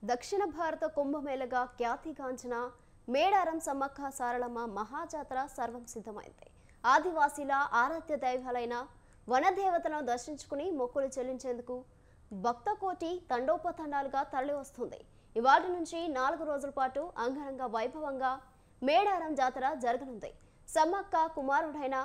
దక్షిణ భారత కుంభమేళగా ఖ్యాతిగాంచిన మేడారం సమ్మక్క సారలమ్మ మహాజాతర సర్వం సిద్ధమైంది. ఆదివాసీల ఆరాధ్య దైవాలైన వనదేవతలను దర్శించుకుని మొక్కులు చెల్లించేందుకు భక్తకోటి తండోపతండాలుగా తరలివస్తుంది. ఇవాటి నుంచి 4 రోజుల పాటు అంగరంగ వైభవంగా మేడారం జాతర జరగనుంది. సమ్మక్క కుమారుడైన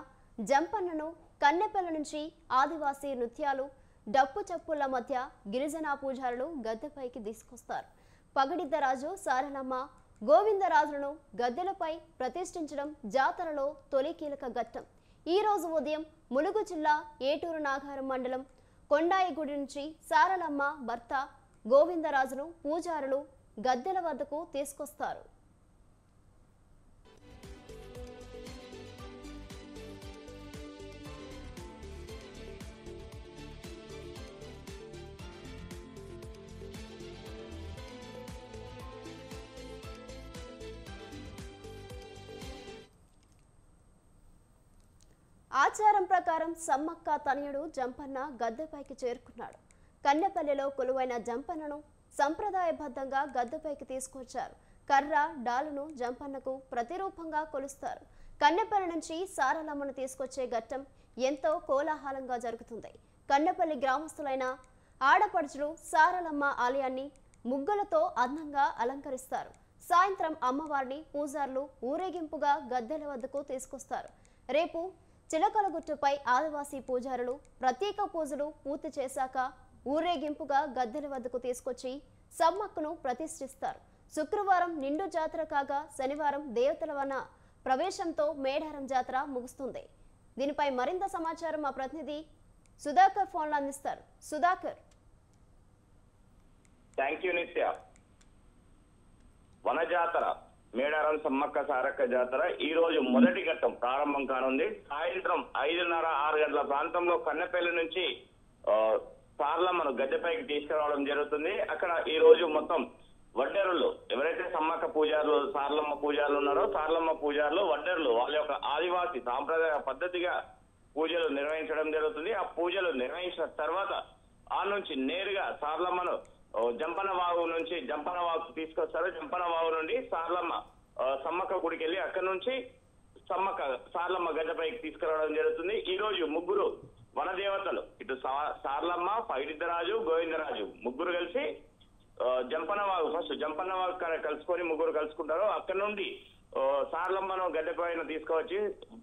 జంపన్నను కన్నెపల్లి నుంచి ఆదివాసీ నృత్యాలు డప్పు చప్పుల మధ్య గిరిజన పూజారులు గద్దెపైకి తీసుకొస్తారు. పగడిద్దరాజు సారలమ్మ గోవిందరాజులను గద్దెలపై ప్రతిష్ఠించడం జాతరలో తొలి కీలక ఘట్టం. ఈ రోజు ఉదయం ములుగు జిల్లా ఏటూరు నాగారం మండలం కొండాయిగుడి నుంచి సారలమ్మ భర్త గోవిందరాజును పూజారులు గద్దెల వద్దకు తీసుకొస్తారు. ఆచారం ప్రకారం సమ్మక్క తనయుడు జంపన్న గద్దెపైకి చేరుకున్నాడు. కన్నెపల్లిలో కొలువైన జంపన్నను సంప్రదాయబద్ధంగా గద్దెపైకి తీసుకొచ్చారు. కర్ర డాలును జంపన్నకు ప్రతిరూపంగా కొలుస్తారు. కన్నెపల్లి నుంచి సారలమ్మను తీసుకొచ్చే ఘట్టం ఎంతో కోలాహలంగా జరుగుతుంది. కన్నెపల్లి గ్రామస్తులైన ఆడపడుచులు సారలమ్మ ఆలయాన్ని ముగ్గులతో అందంగా అలంకరిస్తారు. సాయంత్రం అమ్మవారిని పూజారులు ఊరేగింపుగా గద్దెల వద్దకు తీసుకొస్తారు. రేపు చిలకలగుట్టుపై ఆదివాసీ పూజారులు ప్రత్యేక పూజలు పూర్తి చేశాక ఊరేగింపుగా గద్దెల వద్దకు తీసుకొచ్చి సమ్మక్కను ప్రతిష్ఠిస్తారు. శుక్రవారం నిండు జాతర కాగా శనివారం దేవతల వన ప్రవేశంతో మేడారం జాతర ముగుస్తుంది. దీనిపై మరింత సమాచారం మా ప్రతినిధి సుధాకర్ ఫోన్లో అందిస్తారు. సుధాకర్. థ్యాంక్ యూ నిత్య. వన జాతర మేడారం సమ్మక్క సారక్క జాతర ఈ రోజు మొదటి ఘట్టం ప్రారంభం కానుంది. సాయంత్రం 5:30, 6 గంటల ప్రాంతంలో కన్నెపల్లి నుంచి సారలమ్మను గద్దెపైకి తీసుకురావడం జరుగుతుంది. అక్కడ ఈ రోజు మొత్తం వడ్డెరులు ఎవరైతే సమ్మక్క పూజారులు సారలమ్మ పూజారులు ఉన్నారో సారలమ్మ పూజారులు వడ్డెరులు వాళ్ళ యొక్క ఆదివాసీ సాంప్రదాయ పద్ధతిగా పూజలు నిర్వహించడం జరుగుతుంది. ఆ పూజలు నిర్వహించిన తర్వాత ఆ నుంచి నేరుగా సారలమ్మను జంపన వాగు నుంచి జంపన వాగు తీసుకొస్తారు. జంపన వాగు నుండి సారలమ్మ సమ్మక్క గుడికి వెళ్ళి అక్కడి నుంచి సమ్మక్క సారలమ్మ గద్దెపైకి తీసుకురావడం జరుగుతుంది. ఈ రోజు ముగ్గురు వనదేవతలు ఇటు సారలమ్మ, పైడిద్దరాజు, గోవిందరాజు ముగ్గురు కలిసి జంపన వాగు ఫస్ట్ జంపన్న వాగు కలుసుకొని ముగ్గురు కలుసుకుంటారు. అక్కడి నుండి సారలమ్మను గద్దెపైన తీసుకువచ్చి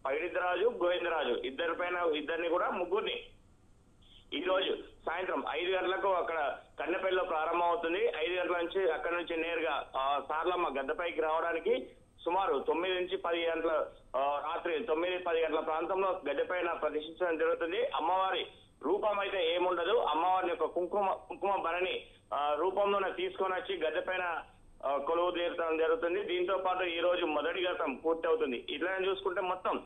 పైడిద్దరాజు, గోవిందరాజు ఇద్దరిని కూడా ముగ్గురిని ఈ రోజు సాయంత్రం 5 గంటలకు అక్కడ కన్నెపల్లిలో ప్రారంభం అవుతుంది. 5 గంటల నుంచి అక్కడ నుంచి నేరుగా సారలమ్మ గద్దెపైకి రావడానికి సుమారు 9 నుంచి 10 గంటల రాత్రి 9-10 గంటల ప్రాంతంలో గద్దెపైన ప్రదర్శించడం జరుగుతుంది. అమ్మవారి రూపం అయితే ఏముండదు. అమ్మవారిని యొక్క కుంకుమ భరణి రూపంలోనే తీసుకొని వచ్చి గద్దెపైన కొలువు తీర్చడం జరుగుతుంది. దీంతో పాటు ఈ రోజు మొదటి ఘట్టం పూర్తి అవుతుంది. ఇట్లనే చూసుకుంటే మొత్తం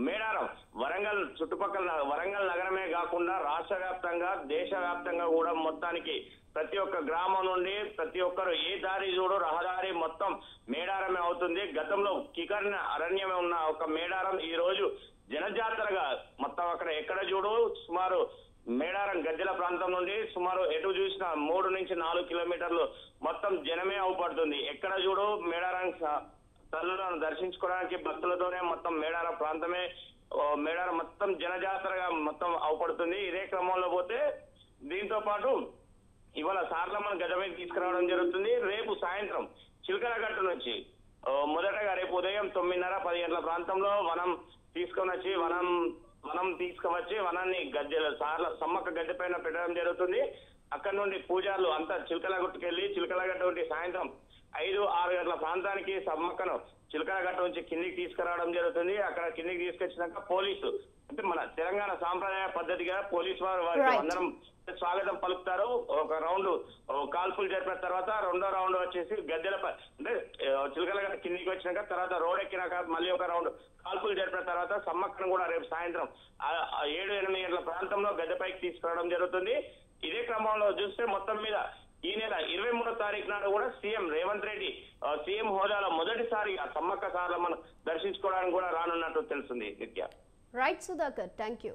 మేడారం వరంగల్ చుట్టుపక్కల వరంగల్ నగరమే కాకుండా రాష్ట్ర వ్యాప్తంగా దేశవ్యాప్తంగా కూడా మొత్తానికి ప్రతి ఒక్క గ్రామం నుండి ప్రతి ఒక్కరు ఏ దారి చూడు రహదారి మొత్తం మేడారమే అవుతుంది. గతంలో కికర్ణ అరణ్యమే ఉన్న ఒక మేడారం ఈ రోజు జనజాతరగా మొత్తం అక్కడ ఎక్కడ చూడు సుమారు మేడారం గద్దెల ప్రాంతం నుండి సుమారు ఎటు చూసిన 3 నుంచి 4 కిలోమీటర్లు మొత్తం జనమే అవుపడుతుంది. ఎక్కడ చూడు మేడారం తల్లులను దర్శించుకోవడానికి భక్తులతోనే మొత్తం మేడారం ప్రాంతమే మేడారం మొత్తం జనజాతరగా మొత్తం అవపడుతుంది. ఇదే క్రమంలో పోతే దీంతో పాటు ఇవాళ సారలమ్మను గద్దెపైకి తీసుకురావడం జరుగుతుంది. రేపు సాయంత్రం చిలకలగట్టు నుంచి మొదటగా రేపు ఉదయం 9:30-10 గంటల ప్రాంతంలో వనం తీసుకువచ్చి వనాన్ని సమ్మక్క గద్దెపైన పెట్టడం జరుగుతుంది. అక్కడ నుండి పూజారులు అంతా చిలకలగట్టుకు వెళ్ళి చిలకలగట్టు నుండి సాయంత్రం 5-6 గంటల ప్రాంతానికి సమ్మక్కను చిలకలగట్ట నుంచి కిందికి తీసుకురావడం జరుగుతుంది. అక్కడ కిందికి తీసుకొచ్చినాక పోలీసు అంటే మన తెలంగాణ సాంప్రదాయ పద్ధతిగా పోలీసు వారికి అందరం స్వాగతం పలుకుతారు. ఒక రౌండ్ కాల్పులు జరిపిన తర్వాత రెండో రౌండ్ వచ్చేసి గద్దెలపై అంటే చిలకలగట్ట కిందికి వచ్చినాక తర్వాత రోడ్ ఎక్కినాక మళ్ళీ ఒక రౌండ్ కాల్పులు జరిపిన తర్వాత సమ్మక్కను కూడా రేపు సాయంత్రం 7-8 గంటల ప్రాంతంలో గద్దెపైకి తీసుకురావడం జరుగుతుంది. ఇదే క్రమంలో చూస్తే మొత్తం మీద ఈ నెల 23వ తారీఖు నాడు కూడా సీఎం రేవంత్ రెడ్డి సీఎం హోదాలో మొదటిసారిగా సమ్మక్క సారలమ్మను దర్శించుకోవడానికి కూడా రానున్నట్టు తెలుస్తుంది నిత్య. Right Sudhakar, thank you.